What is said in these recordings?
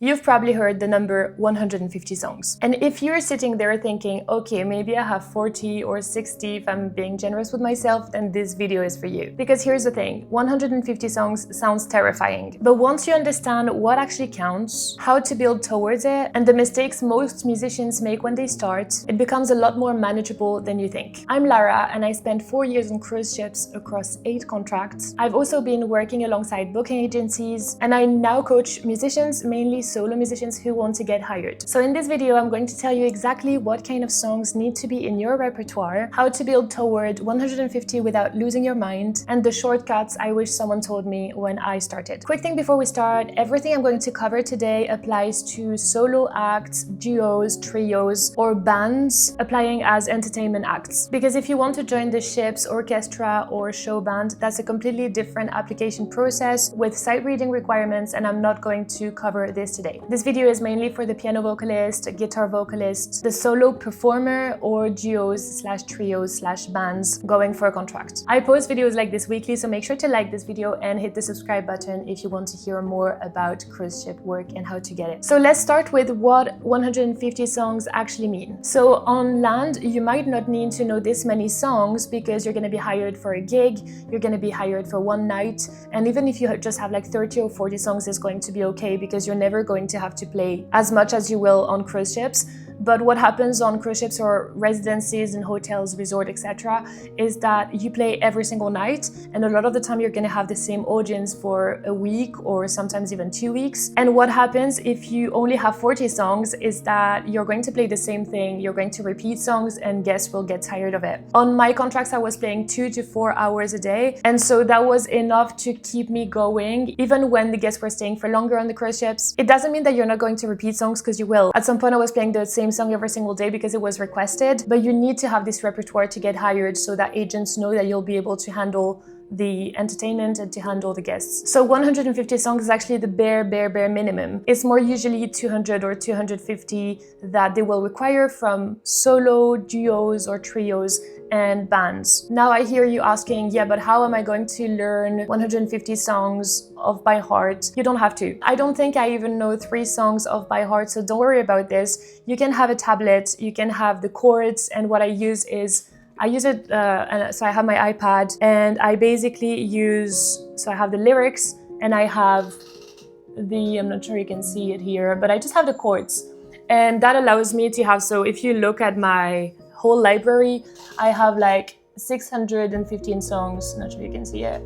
You've probably heard the number 150 songs. And if you're sitting there thinking, okay, maybe I have 40 or 60, if I'm being generous with myself, then this video is for you. Because here's the thing, 150 songs sounds terrifying. But once you understand what actually counts, how to build towards it, and the mistakes most musicians make when they start, it becomes a lot more manageable than you think. I'm Lara, and I spent 4 years on cruise ships across 8 contracts. I've also been working alongside booking agencies, and I now coach musicians, mainly solo musicians who want to get hired. So in this video, I'm going to tell you exactly what kind of songs need to be in your repertoire, how to build toward 150 without losing your mind, and the shortcuts I wish someone told me when I started. Quick thing before we start, everything I'm going to cover today applies to solo acts, duos, trios, or bands applying as entertainment acts. Because if you want to join the ship's orchestra or show band, that's a completely different application process with sight reading requirements, and I'm not going to cover this today. This video is mainly for the piano vocalist, guitar vocalist, the solo performer, or duos/trios/bands going for a contract. I post videos like this weekly, so make sure to like this video and hit the subscribe button if you want to hear more about cruise ship work and how to get it. So let's start with what 150 songs actually mean. So on land, you might not need to know this many songs because you're going to be hired for a gig, you're going to be hired for one night, and even if you just have like 30 or 40 songs, it's going to be okay because you're never going to have to play as much as you will on cruise ships. But what happens on cruise ships or residencies and hotels, resort, etc., is that you play every single night, and a lot of the time you're going to have the same audience for a week or sometimes even 2 weeks. And what happens if you only have 40 songs is that you're going to play the same thing, you're going to repeat songs, and guests will get tired of it. On my contracts, I was playing 2 to 4 hours a day, and so that was enough to keep me going, even when the guests were staying for longer on the cruise ships. It doesn't mean that you're not going to repeat songs, because you will. At some point, I was playing the same song every single day because it was requested, but you need to have this repertoire to get hired so that agents know that you'll be able to handle the entertainment and to handle the guests. So 150 songs is actually the bare minimum. It's more usually 200 or 250 that they will require from solo, duos, or trios and bands. Now I hear you asking, yeah, but how am I going to learn 150 songs off by heart? You don't have to. I don't think I even know 3 songs off by heart, so don't worry about this. You can have a tablet, you can have the chords, and what I use it, so I have my iPad, and I basically so I have the lyrics, and I have I'm not sure you can see it here, but I just have the chords. And that allows me to have, so if you look at my whole library, I have like 615 songs, not sure you can see it.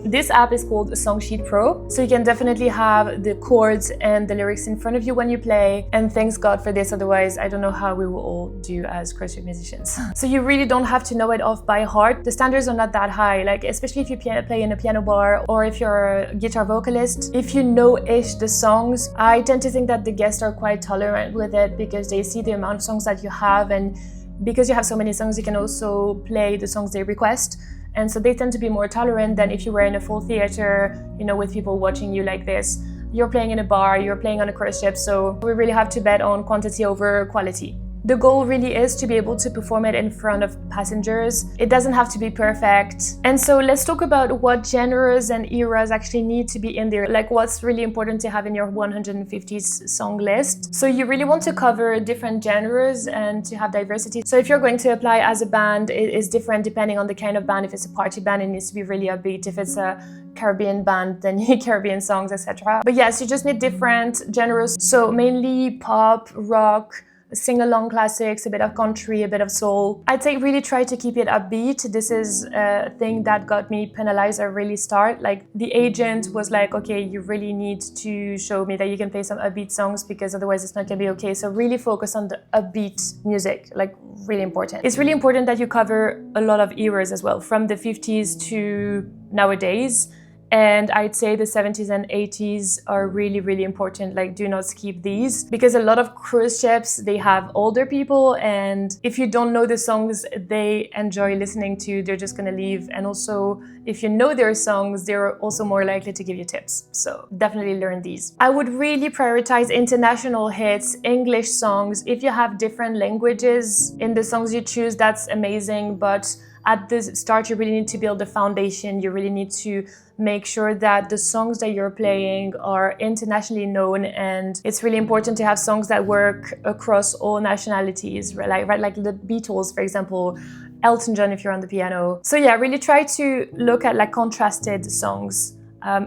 This app is called Songsheet Pro, so you can definitely have the chords and the lyrics in front of you when you play, and thanks God for this, otherwise I don't know how we will all do as cruise ship musicians. So you really don't have to know it off by heart. The standards are not that high, like especially if you play in a piano bar or if you're a guitar vocalist. If you know-ish the songs, I tend to think that the guests are quite tolerant with it because they see the amount of songs that you have, and because you have so many songs, you can also play the songs they request. And so they tend to be more tolerant than if you were in a full theater, you know, with people watching you like this. You're playing in a bar, you're playing on a cruise ship, so we really have to bet on quantity over quality. The goal really is to be able to perform it in front of passengers. It doesn't have to be perfect. And so let's talk about what genres and eras actually need to be in there, like what's really important to have in your 150 song list. So you really want to cover different genres and to have diversity. So if you're going to apply as a band, it is different depending on the kind of band. If it's a party band, it needs to be really upbeat. If it's a Caribbean band, then you need Caribbean songs, etc. But yes, you just need different genres. So mainly pop, rock, sing-along classics, a bit of country, a bit of soul. I'd say really try to keep it upbeat. This is a thing that got me penalized at really start. Like the agent was like, okay, you really need to show me that you can play some upbeat songs because otherwise it's not gonna be okay. So really focus on the upbeat music, like really important. It's really important that you cover a lot of eras as well, from the 50s to nowadays. And I'd say the 70s and 80s are really important. Like, do not skip these, because a lot of cruise ships, they have older people, and if you don't know the songs they enjoy listening to, they're just gonna leave. And also, if you know their songs, they're also more likely to give you tips. So definitely learn these. I would really prioritize international hits, English songs. If you have different languages in the songs you choose, that's amazing. But at the start, you really need to build a foundation. You really need to make sure that the songs that you're playing are internationally known, and it's really important to have songs that work across all nationalities, right? Like the Beatles, for example, Elton John if you're on the piano. So yeah, really try to look at like contrasted songs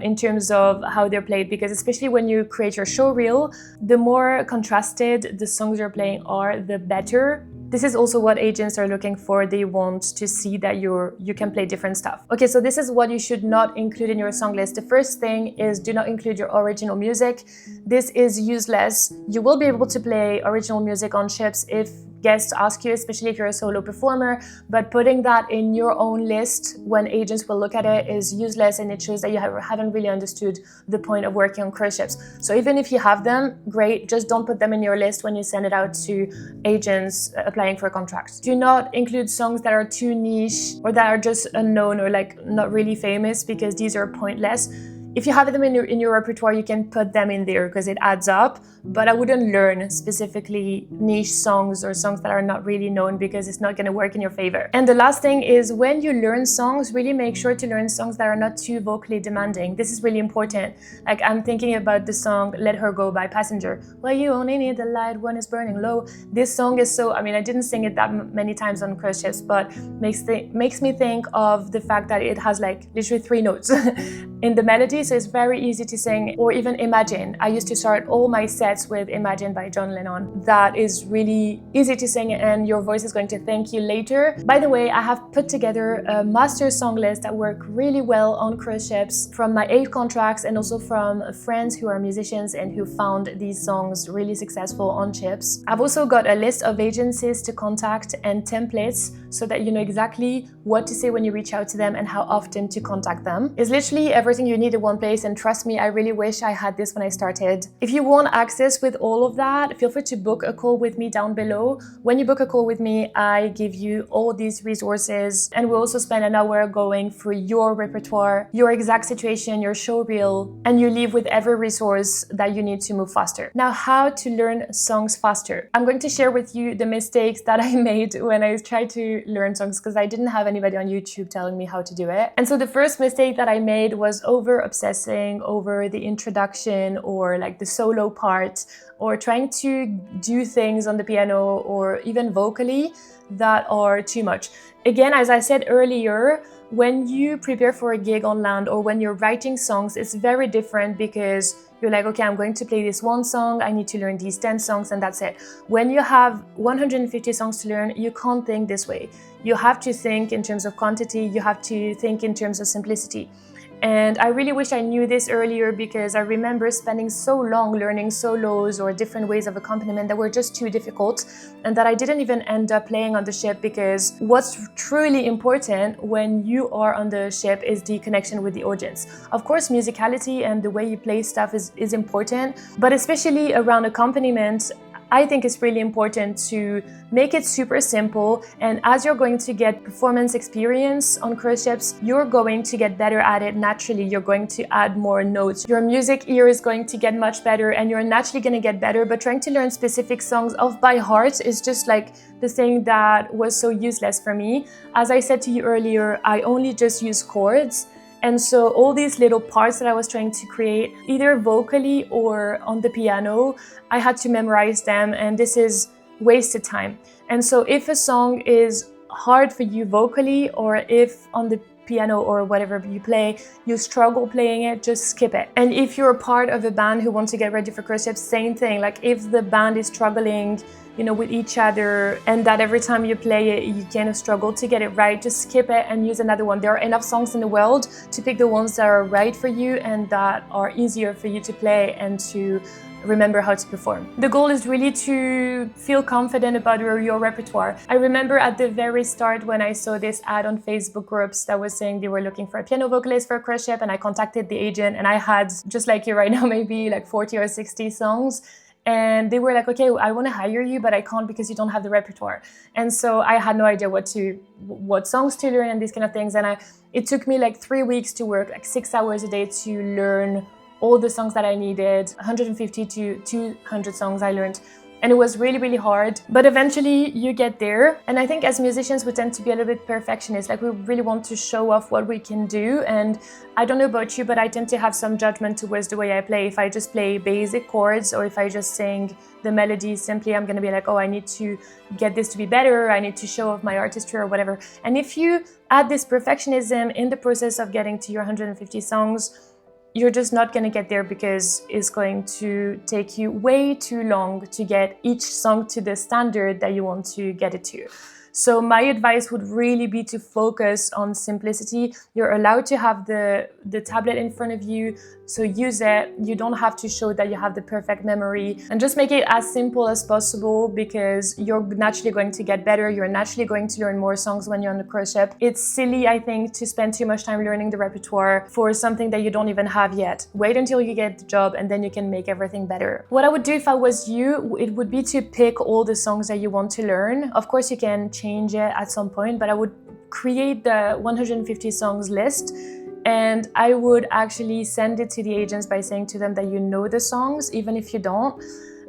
in terms of how they're played, because especially when you create your show reel, the more contrasted the songs you're playing are, the better. This is also what agents are looking for. They want to see that you can play different stuff. Okay, so this is what you should not include in your song list. The first thing is do not include your original music. This is useless. You will be able to play original music on ships if guests ask you, especially if you're a solo performer, but putting that in your own list when agents will look at it is useless, and it shows that you haven't really understood the point of working on cruise ships. So even if you have them, great, just don't put them in your list when you send it out to agents applying for a contract. Do not include songs that are too niche or that are just unknown or like not really famous, because these are pointless. If you have them in your repertoire, you can put them in there because it adds up, but I wouldn't learn specifically niche songs or songs that are not really known, because it's not going to work in your favor. And the last thing is, when you learn songs, really make sure to learn songs that are not too vocally demanding. This is really important. Like I'm thinking about the song Let Her Go by Passenger. Well, you only need the light when it's burning low. This song is so, I mean, I didn't sing it that many times on cruise ships, but makes me think of the fact that it has like literally 3 notes in the melody. So it's very easy to sing. Or even Imagine. I used to start all my sets with Imagine by John Lennon. That is really easy to sing, and your voice is going to thank you later. By the way, I have put together a master song list that work really well on cruise ships from my 8 contracts, and also from friends who are musicians and who found these songs really successful on ships. I've also got a list of agencies to contact and templates so that you know exactly what to say when you reach out to them and how often to contact them. It's literally everything you need in one place, and trust me, I really wish I had this when I started. If you want access with all of that, feel free to book a call with me down below. When you book a call with me, I give you all these resources, and we also spend an hour going through your repertoire, your exact situation, your show reel, and you leave with every resource that you need to move faster. Now, how to learn songs faster. I'm going to share with you the mistakes that I made when I tried to learn songs, because I didn't have anybody on YouTube telling me how to do it. And so the first mistake that I made was over obsessing over the introduction or like the solo part, or trying to do things on the piano or even vocally that are too much. Again, as I said earlier, when you prepare for a gig on land or when you're writing songs, it's very different, because you're like, okay, I'm going to play this one song, I need to learn these 10 songs, and that's it. When you have 150 songs to learn, you can't think this way. You have to think in terms of quantity, you have to think in terms of simplicity. And I really wish I knew this earlier, because I remember spending so long learning solos or different ways of accompaniment that were just too difficult, and that I didn't even end up playing on the ship, because what's truly important when you are on the ship is the connection with the audience. Of course, musicality and the way you play stuff is important, but especially around accompaniment, I think it's really important to make it super simple, and as you're going to get performance experience on cruise ships, you're going to get better at it naturally. You're going to add more notes. Your music ear is going to get much better, and you're naturally going to get better. But trying to learn specific songs off by heart is just like the thing that was so useless for me. As I said to you earlier, I only just use chords. And so all these little parts that I was trying to create, either vocally or on the piano, I had to memorize them, and this is wasted time. And so if a song is hard for you vocally, or if on the piano or whatever you play, you struggle playing it, just skip it. And if you're a part of a band who wants to get ready for cruise ships, same thing. Like if the band is struggling, you know, with each other, and that every time you play it, you kind of struggle to get it right, just skip it and use another one. There are enough songs in the world to pick the ones that are right for you and that are easier for you to play and to remember how to perform. The goal is really to feel confident about your repertoire. I remember at the very start when I saw this ad on Facebook groups that was saying they were looking for a piano vocalist for a cruise ship, and I contacted the agent, and I had, just like you right now, maybe like 40 or 60 songs. And they were like, okay, I want to hire you, but I can't because you don't have the repertoire. And so I had no idea what songs to learn and these kind of things. And it took me like 3 weeks to work like 6 hours a day to learn all the songs that I needed, 150 to 200 songs I learned. and it was really, really hard. But eventually you get there. And I think as musicians, we tend to be a little bit perfectionist. Like we really want to show off what we can do. And I don't know about you, but I tend to have some judgment towards the way I play. If I just play basic chords or if I just sing the melody simply, I'm going to be like, oh, I need to get this to be better. I need to show off my artistry or whatever. And if you add this perfectionism in the process of getting to your 150 songs, you're just not going to get there because it's going to take you way too long to get each song to the standard that you want to get it to. So my advice would really be to focus on simplicity. You're allowed to have the tablet in front of you, so use it. You don't have to show that you have the perfect memory, and just make it as simple as possible because you're naturally going to get better. You're naturally going to learn more songs when you're on the cruise ship. It's silly, I think, to spend too much time learning the repertoire for something that you don't even have yet. Wait until you get the job and then you can make everything better. What I would do if I was you, it would be to pick all the songs that you want to learn. Of course, you can change it at some point, but I would create the 150 songs list and I would actually send it to the agents by saying to them that you know the songs, even if you don't.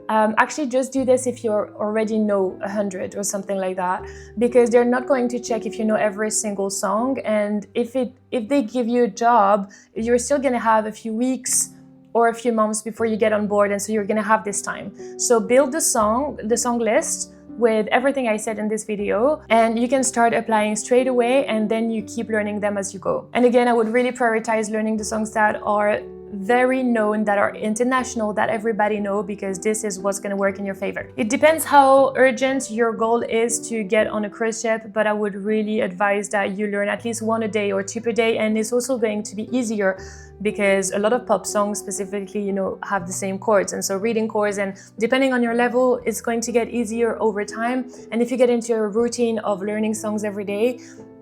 Actually, just do this if you already know 100 or something like that, because they're not going to check if you know every single song. And if they give you a job, you're still going to have a few weeks or a few months before you get on board, and so you're going to have this time. So build the song list with everything I said in this video, and you can start applying straight away, and then you keep learning them as you go. And again, I would really prioritize learning the songs that are very known, that are international, that everybody know, because this is what's going to work in your favor. It depends how urgent your goal is to get on a cruise ship, but I would really advise that you learn at least 1 a day or 2 per day. And it's also going to be easier because a lot of pop songs specifically, you know, have the same chords, and so reading chords, and depending on your level, it's going to get easier over time. And if you get into a routine of learning songs every day,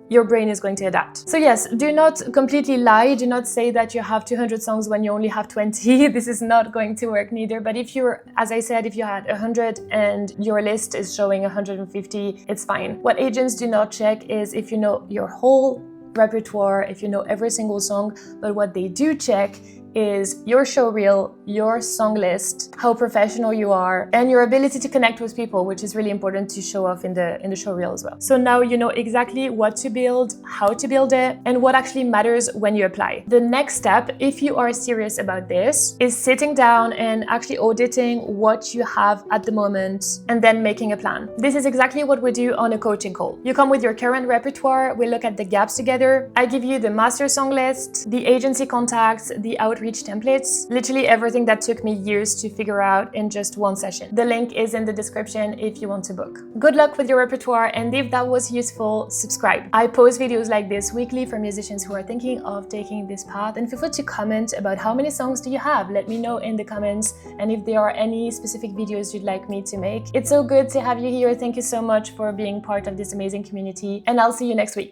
your brain is going to adapt. So yes, do not completely lie. Do not say that you have 200 songs when you only have 20. This is not going to work neither. But if you're, as I said, if you had 100 and your list is showing 150, it's fine. What agents do not check is if you know your whole repertoire, if you know every single song, but what they do check is your show reel, your song list, how professional you are, and your ability to connect with people, which is really important to show off in the show reel as well. So now you know exactly what to build, how to build it, and what actually matters when you apply. The next step, if you are serious about this, is sitting down and actually auditing what you have at the moment and then making a plan. This is exactly what we do on a coaching call. You come with your current repertoire, we look at the gaps together. I give you the master song list, the agency contacts, the outreach templates, literally everything that took me years to figure out in just one session. The link is in the description if you want to book. Good luck with your repertoire, and if that was useful, subscribe. I post videos like this weekly for musicians who are thinking of taking this path, and feel free to comment about how many songs do you have. Let me know in the comments, and if there are any specific videos you'd like me to make. It's so good to have you here. Thank you so much for being part of this amazing community, and I'll see you next week.